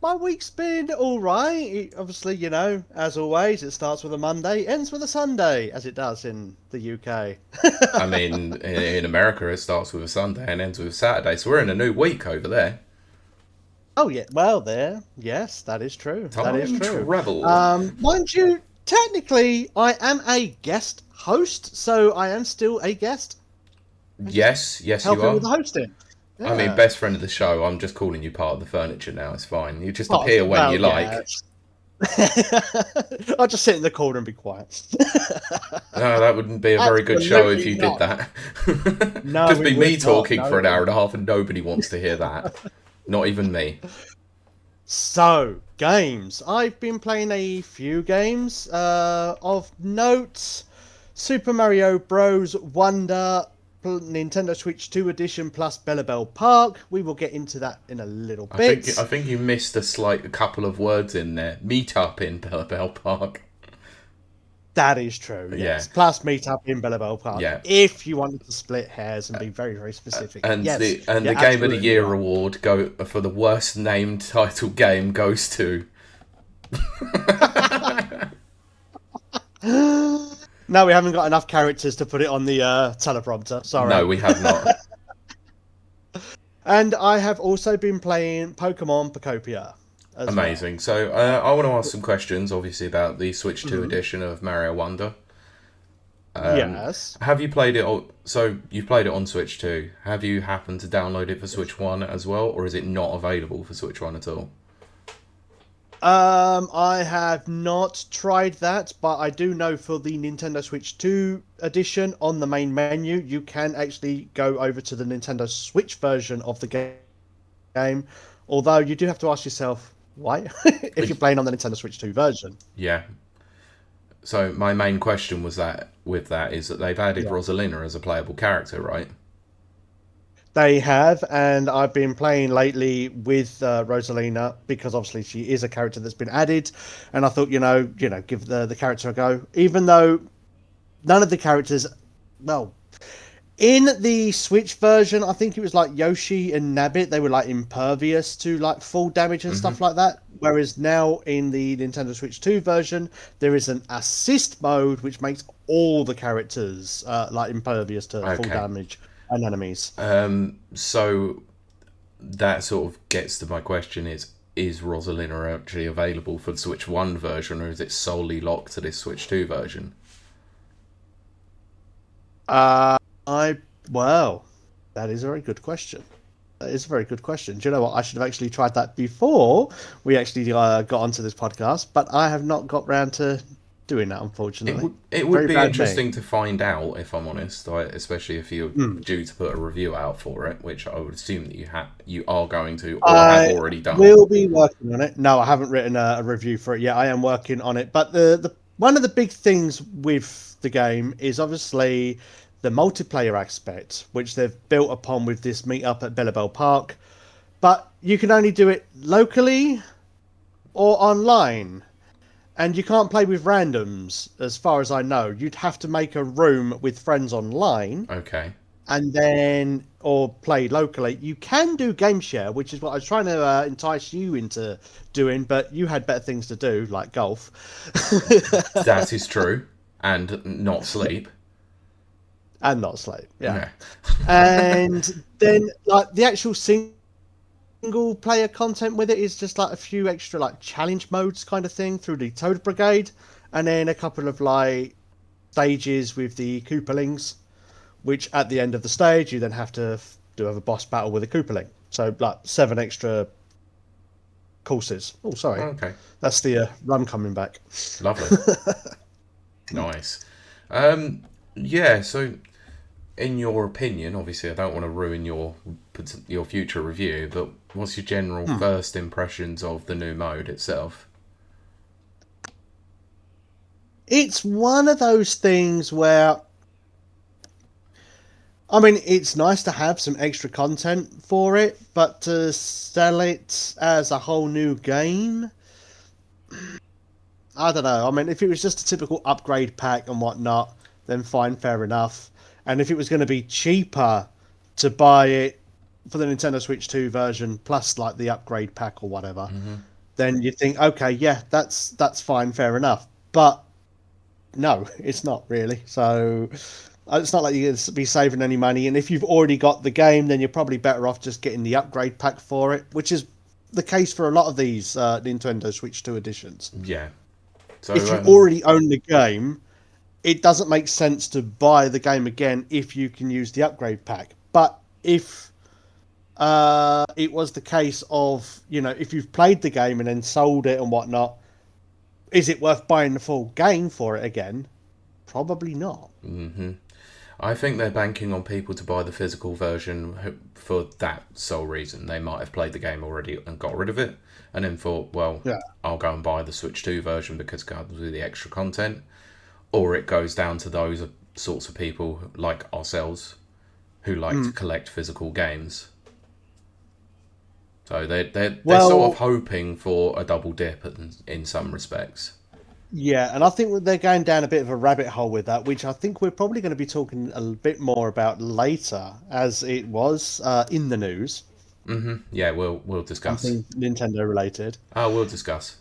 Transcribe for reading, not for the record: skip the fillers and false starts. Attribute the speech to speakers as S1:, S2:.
S1: my week's been all right. Obviously, as always, it starts with a Monday, ends with a Sunday, as it does in the UK.
S2: I mean, in America, it starts with a Sunday and ends with a Saturday, so we're in a new week over there.
S1: Oh yeah, well there, yes, that is true. That is
S2: Time
S1: true.
S2: travel.
S1: Mind you, technically, I am a guest host, so I am still a guest. I'm just
S2: Yes, yes, you
S1: helping with
S2: are.
S1: the hosting.
S2: I mean,
S1: Yeah.
S2: best friend of the show. I'm just calling you part of the furniture now. It's fine. You just
S1: Well,
S2: appear when you
S1: well, yeah.
S2: like.
S1: I'll just sit in the corner and be quiet.
S2: No, that wouldn't be a very good show if
S1: Absolutely
S2: you did
S1: not.
S2: that.
S1: No,
S2: Just
S1: we
S2: be me
S1: would not.
S2: talking for
S1: No.
S2: an hour and a half, and nobody wants to hear that. Not even me.
S1: So, games. I've been playing a few games of note. Super Mario Bros. Wonder, Nintendo Switch 2 Edition plus Bellabel Park. We will get into that in a little
S2: I
S1: bit.
S2: think you missed a couple of words in there. Meetup in Bellabel Park.
S1: That is true,
S2: Yeah,
S1: yes. Plus Meetup in Bellabel Park.
S2: yeah.
S1: If you wanted to split hairs and be very, very specific. Yes,
S2: And
S1: you're
S2: the Game of the
S1: absolutely
S2: Year
S1: right.
S2: award go for the worst named title game goes to.
S1: No, we haven't got enough characters to put it on the teleprompter.
S2: No,
S1: Sorry.
S2: we have not.
S1: And I have also been playing Pokemon Pocopia as well.
S2: Amazing. So I want to ask some questions, obviously, about the Switch 2
S1: Mhm.
S2: edition of Mario Wonder.
S1: Yes.
S2: Have you played it? So you've played it on Switch 2. Have you happened to download it for Switch 1 as well, or is it not available for Switch 1 at all?
S1: I have not tried that, but I do know for the Nintendo Switch 2 edition on the main menu, you can actually go over to the Nintendo Switch version of the game. Although you do have to ask yourself why, if you're playing on the Nintendo Switch 2 version.
S2: Yeah. So my main question was that with that is that they've added
S1: Yeah.
S2: Rosalina as a playable character, right?
S1: They have, and I've been playing lately with Rosalina because obviously she is a character that's been added, and I thought, give the character a go. Even though none of the characters, well, in the Switch version, I think it was like Yoshi and Nabbit. They were like impervious to like full damage and
S2: Mm-hmm.
S1: stuff like that. Whereas now in the Nintendo Switch 2 version, there is an assist mode which makes all the characters like impervious to full
S2: Okay.
S1: damage and enemies.
S2: So that sort of gets to my question: is Rosalina actually available for the Switch 1 version, or is it solely locked to this Switch 2 version?
S1: Uh, I well, that is a very good question. That is a very good question. Do you know what? I should have actually tried that before we actually got onto this podcast, but I have not got round to doing that, unfortunately.
S2: It would
S1: Very
S2: be
S1: bad me.
S2: interesting to find out, if I'm honest, especially if you're
S1: Hmm.
S2: due to put a review out for it, which I would assume that you are going to or have
S1: I
S2: already done.
S1: will be working on it. No, I haven't written a review for it yet. I am working on it. But the one of the big things with the game is obviously the multiplayer aspect, which they've built upon with this meetup at Bellabel Park. But you can only do it locally or online. And you can't play with randoms, as far as I know. You'd have to make a room with friends online
S2: Okay.
S1: and then or play locally. You can do game share, which is what I was trying to entice you into doing, but you had better things to do, like golf.
S2: That is true. And not sleep.
S1: And not sleep, yeah.
S2: Yeah.
S1: And then like the actual single player content with it is just like a few extra like challenge modes kind of thing through the Toad Brigade, and then a couple of like stages with the Koopalings, which at the end of the stage you then have to have a boss battle with a Koopaling. So like 7 extra courses. Oh, sorry,
S2: Okay.
S1: that's the rum coming back.
S2: Lovely. Nice. Um, yeah, so in your opinion, obviously I don't want to ruin your future review, but what's your general
S1: Hmm.
S2: first impressions of the new mode itself?
S1: It's one of those things where I mean, it's nice to have some extra content for it, but to sell it as a whole new game, I don't know. I mean, if it was just a typical upgrade pack and whatnot, then fine, fair enough. And if it was going to be cheaper to buy it for the Nintendo Switch 2 version plus like the upgrade pack or whatever, then you think, okay, yeah, that's fine, fair enough. But no, it's not really. So it's not like you're going to be saving any money. And if you've already got the game, then you're probably better off just getting the upgrade pack for it, which is the case for a lot of these Nintendo Switch 2 editions.
S2: Yeah.
S1: If
S2: So
S1: you already own the game, it doesn't make sense to buy the game again if you can use the upgrade pack. But if it was the case of, if you've played the game and then sold it and whatnot, is it worth buying the full game for it again? Probably not.
S2: I think they're banking on people to buy the physical version for that sole reason. They might have played the game already and got rid of it, and then thought, well,
S1: Yeah.
S2: I'll go and buy the Switch 2 version because it comes with the extra content. Or it goes down to those sorts of people like ourselves who like to
S1: Mm.
S2: collect physical games. So they're sort of
S1: Well,
S2: hoping for a double dip in some respects.
S1: yeah, and I think they're going down a bit of a rabbit hole with that, which I think we're probably going to be talking a bit more about later, as it was in the news,
S2: Yeah, we'll discuss.
S1: something Nintendo related.
S2: Oh, we'll discuss.